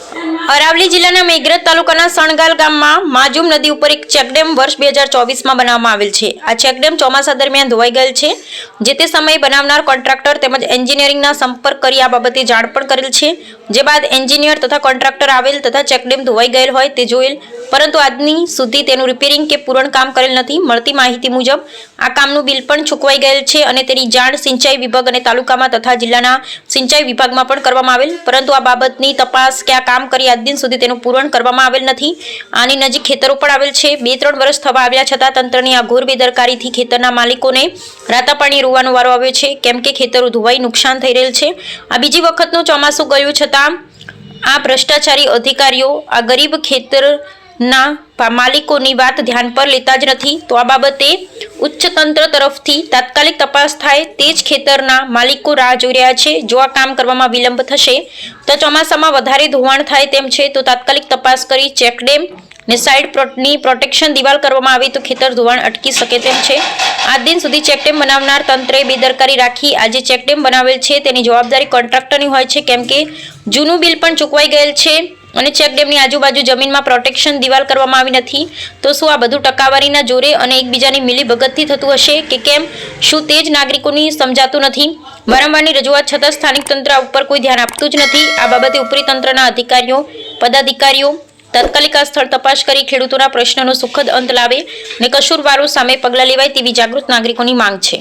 અરાવલી જિલ્લાના મેઘરજ તાલુકાના સણગાલ ગામમાં માજુમ નદી ઉપર એક ચેકડેમ વર્ષ 2024માં બનાવવામાં આવેલ છે। આ ચેકડેમ ચોમાસા દરમિયાન ધોવાઈ ગયેલ છે। જે તે સમયે બનાવનાર કોન્ટ્રાક્ટર તેમજ એન્જિનિયરિંગના સંપર્ક કરી આ બાબતે જાણ પણ કરેલ છે। જે બાદ એન્જિનિયર તથા કોન્ટ્રાક્ટર આવેલ તથા ચેકડેમ ધોવાઈ ગયેલ હોય તે જોયેલ, પરંતુ આજની સુધી તેનું રિપેરિંગ કે પૂરણ કામ કરેલ નથી। મળતી માહિતી મુજબ આ કામનું બિલ પણ ચૂકવાઈ ગયેલ છે અને તેની જાણ સિંચાઈ વિભાગ અને તાલુકામાં તથા જિલ્લાના સિંચાઈ વિભાગમાં પણ કરવામાં આવેલ, પરંતુ આ બાબતની તપાસ કે આ કામ કરી આજ દિન સુધી તેનું પૂરણ કરવામાં આવેલ નથી। આની નજીક ખેતરો પણ આવેલ છે। 2-3 વર્ષ થવા આવ્યા છતાં તંત્રની આ ઘોર બેદરકારીથી ખેતરના માલિકોને રાતા પાણી રોવાનો વારો આવ્યો છે, કેમ કે ખેતરો ધોવાઈ નુકસાન થઈ રહેલ છે। આ બીજી વખતનું ચોમાસું ગયું છતાં આ ભ્રષ્ટાચારી અધિકારીઓ આ ગરીબ ખેતરના માલિકોની વાત ધ્યાન પર લેતા જ નથી। તો આ બાબતે ઉચ્ચ તંત્ર તરફથી તાત્કાલિક તપાસ થાય, તે જ ખેતરના માલિકો રાહ જોઈ રહ્યા છે। જો આ કામ કરવામાં વિલંબ થશે તો ચોમાસામાં વધારે ધોવાણ થાય તેમ છે, તો તાત્કાલિક તપાસ કરી ચેકડેમ ને સાઇડની પ્રોટેક્શન દિવાલ કરવામાં આવે તો ખેતર ધોવાણ અટકી શકે તેમ છે। આજ દિન સુધી ચેકડેમ બનાવનાર તંત્રે બેદરકારી રાખી આજે ચેકડેમ બનાવેલ છે તેની જવાબદારી કોન્ટ્રાક્ટરની હોય છે, કેમ કે જૂનું બિલ પણ ચૂકવાઈ ગયેલ છે અને ચેકડેમની આજુબાજુ જમીનમાં પ્રોટેક્શન દિવાલ કરવામાં આવી નથી। તો શું આ બધું ટકાવારીના જોરે અને એકબીજાની મિલીભગતથી થતું હશે કે કેમ, શું તે જ નાગરિકોની સમજાતું નથી? વારંવારની રજૂઆત છતાં સ્થાનિક તંત્ર ઉપર કોઈ ધ્યાન આપતું જ નથી। આ બાબતે ઉપરી તંત્રના અધિકારીઓ પદાધિકારીઓ તાત્કાલિક આ સ્થળ તપાસ કરી ખેડૂતોના પ્રશ્નનો સુખદ અંત લાવે અને કસૂરવારો સામે પગલાં લેવાય તેવી જાગૃત નાગરિકોની માંગ છે।